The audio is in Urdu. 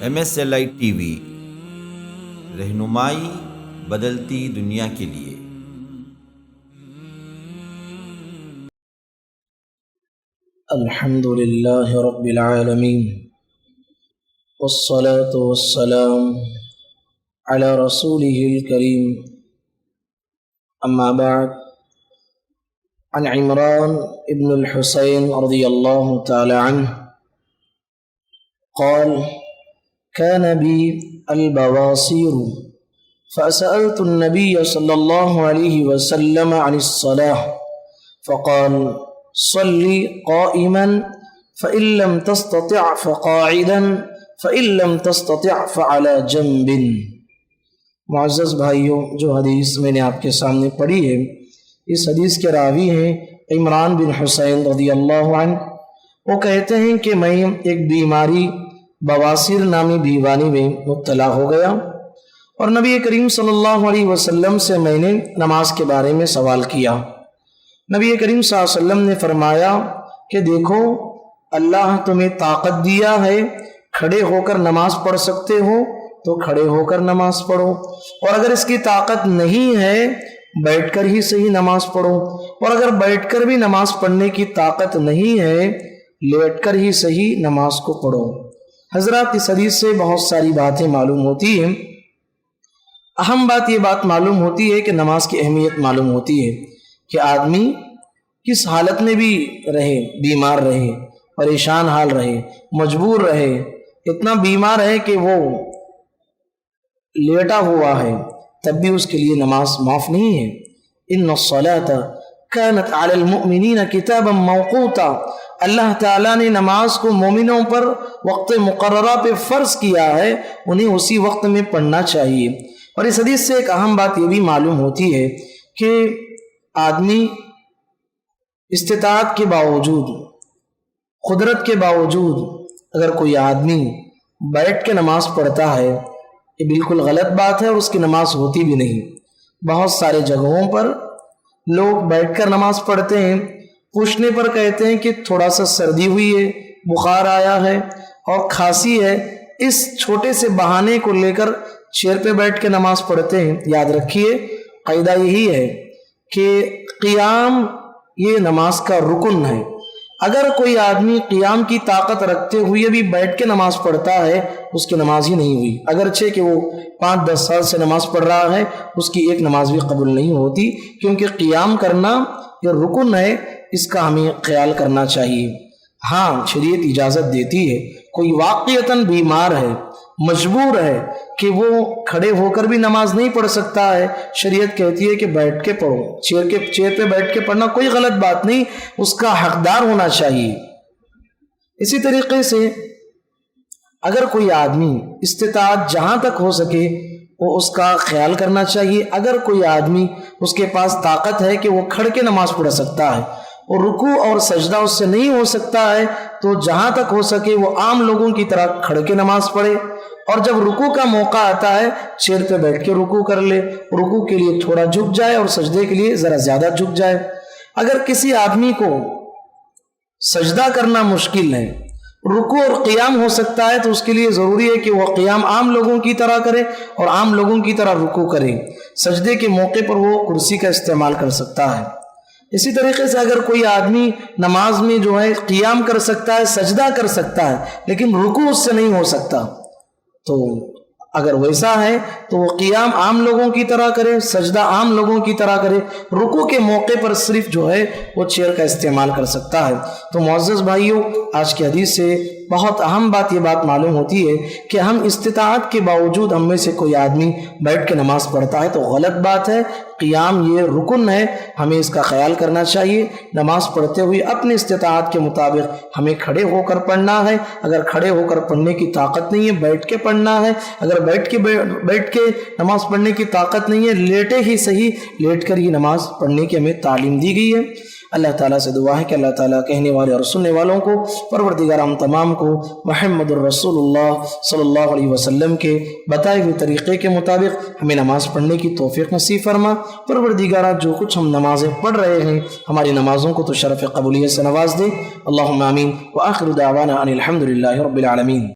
MSLI TV رہنمائی بدلتی دنیا کے لیے۔ الحمد للہ رب العالمین والصلاة والسلام على رسوله الكريم، اما بعد، عن عمران ابن الحسين رضي الله تعالى عنه قال: كان بي البواصير فسألت النبي صلى الله عليه وسلم عن الصلاة فقال: صلي قائما فإن لم تستطع فقاعدا فإن لم تستطع فعلى جنب۔ معزز بھائیوں، جو حدیث میں نے آپ کے سامنے پڑھی ہے، اس حدیث کے راوی ہیں عمران بن حسین رضی اللہ عنہ۔ وہ کہتے ہیں کہ میں ایک بیماری بواسیر نامی بیماری میں مبتلا ہو گیا اور نبی کریم صلی اللہ علیہ وسلم سے میں نے نماز کے بارے میں سوال کیا۔ نبی کریم صلی اللہ علیہ وسلم نے فرمایا کہ دیکھو، اللہ تمہیں طاقت دیا ہے، کھڑے ہو کر نماز پڑھ سکتے ہو تو کھڑے ہو کر نماز پڑھو، اور اگر اس کی طاقت نہیں ہے بیٹھ کر ہی صحیح نماز پڑھو، اور اگر بیٹھ کر بھی نماز پڑھنے کی طاقت نہیں ہے لیٹ کر ہی صحیح نماز کو پڑھو۔ حضرات، اس حدیث سے بہت ساری باتیں معلوم ہوتی ہیں۔ اہم بات یہ بات معلوم ہوتی ہے کہ نماز کی اہمیت معلوم ہوتی ہے کہ آدمی کس حالت میں بھی رہے، بیمار رہے، پریشان حال رہے، مجبور رہے، اتنا بیمار ہے کہ وہ لیٹا ہوا ہے، تب بھی اس کے لیے نماز معاف نہیں ہے۔ ان الصلاۃ کانت علی المؤمنین کتابا موقوتا، اللہ تعالیٰ نے نماز کو مومنوں پر وقت مقررہ پہ فرض کیا ہے، انہیں اسی وقت میں پڑھنا چاہیے۔ اور اس حدیث سے ایک اہم بات یہ بھی معلوم ہوتی ہے کہ آدمی استطاعت کے باوجود، قدرت کے باوجود، اگر کوئی آدمی بیٹھ کے نماز پڑھتا ہے، یہ بالکل غلط بات ہے اور اس کی نماز ہوتی بھی نہیں۔ بہت سارے جگہوں پر لوگ بیٹھ کر نماز پڑھتے ہیں، پوچھنے پر کہتے ہیں کہ تھوڑا سا سردی ہوئی ہے، بخار آیا ہے اور کھانسی ہے، اس چھوٹے سے بہانے کو لے کر چیئر پہ بیٹھ کے نماز پڑھتے ہیں۔ یاد رکھیے، قاعدہ یہی ہے کہ قیام یہ نماز کا رکن ہے۔ اگر کوئی آدمی قیام کی طاقت رکھتے ہوئے بھی بیٹھ کے نماز پڑھتا ہے، اس کی نماز ہی نہیں ہوئی، اگرچہ کہ وہ 5-10 سال سے نماز پڑھ رہا ہے، اس کی ایک نماز بھی قبول نہیں ہوتی، کیونکہ قیام کرنا یہ رکن ہے، اس کا ہمیں خیال کرنا چاہیے۔ ہاں، شریعت اجازت دیتی ہے، کوئی واقعتاً بیمار ہے، مجبور ہے کہ وہ کھڑے ہو کر بھی نماز نہیں پڑھ سکتا ہے، شریعت کہتی ہے کہ بیٹھ کے پڑھو، چیئر پہ بیٹھ کے پڑھنا کوئی غلط بات نہیں، اس کا حقدار ہونا چاہیے۔ اسی طریقے سے اگر کوئی آدمی استطاعت جہاں تک ہو سکے وہ اس کا خیال کرنا چاہیے۔ اگر کوئی آدمی اس کے پاس طاقت ہے کہ وہ کھڑ کے نماز پڑھ سکتا ہے اور رکوع اور سجدہ اس سے نہیں ہو سکتا ہے، تو جہاں تک ہو سکے وہ عام لوگوں کی طرح کھڑ کے نماز پڑھے، اور جب رکوع کا موقع آتا ہے چیئر پہ بیٹھ کے رکوع کر لے، رکوع کے لیے تھوڑا جھک جائے اور سجدے کے لیے ذرا زیادہ جھک جائے۔ اگر کسی آدمی کو سجدہ کرنا مشکل ہے، رکوع اور قیام ہو سکتا ہے، تو اس کے لیے ضروری ہے کہ وہ قیام عام لوگوں کی طرح کرے اور عام لوگوں کی طرح رکوع کرے۔ سجدے کے موقع پر وہ کرسی کا استعمال کر سکتا ہے۔ اسی طریقے سے اگر کوئی آدمی نماز میں جو ہے قیام کر سکتا ہے، سجدہ کر سکتا ہے، لیکن رکوع اس سے نہیں ہو سکتا، تو اگر ویسا ہے تو وہ قیام عام لوگوں کی طرح کرے، سجدہ عام لوگوں کی طرح کرے، رکوع کے موقع پر صرف جو ہے وہ چیئر کا استعمال کر سکتا ہے۔ تو معزز بھائیوں، آج کی حدیث سے بہت اہم بات یہ بات معلوم ہوتی ہے کہ ہم استطاعت کے باوجود ہم میں سے کوئی آدمی بیٹھ کے نماز پڑھتا ہے تو غلط بات ہے۔ قیام یہ رکن ہے، ہمیں اس کا خیال کرنا چاہیے۔ نماز پڑھتے ہوئے اپنی استطاعت کے مطابق ہمیں کھڑے ہو کر پڑھنا ہے، اگر کھڑے ہو کر پڑھنے کی طاقت نہیں ہے بیٹھ کے پڑھنا ہے، اگر بیٹھ کے نماز پڑھنے کی طاقت نہیں ہے لیٹے ہی صحیح، لیٹ کر ہی نماز پڑھنے کی ہمیں تعلیم دی گئی ہے۔ اللہ تعالیٰ سے دعا ہے کہ اللہ تعالیٰ کہنے والے اور سننے والوں کو، پروردگار ہم تمام کو محمد الرسول اللہ صلی اللہ علیہ وسلم کے بتائے ہوئے طریقے کے مطابق ہمیں نماز پڑھنے کی توفیق نصیب فرما۔ پروردگار جو کچھ ہم نمازیں پڑھ رہے ہیں ہماری نمازوں کو تو شرف قبولیت سے نواز دے، اللہم آمین۔ وآخر دعوانا ان الحمد للہ رب العالمین۔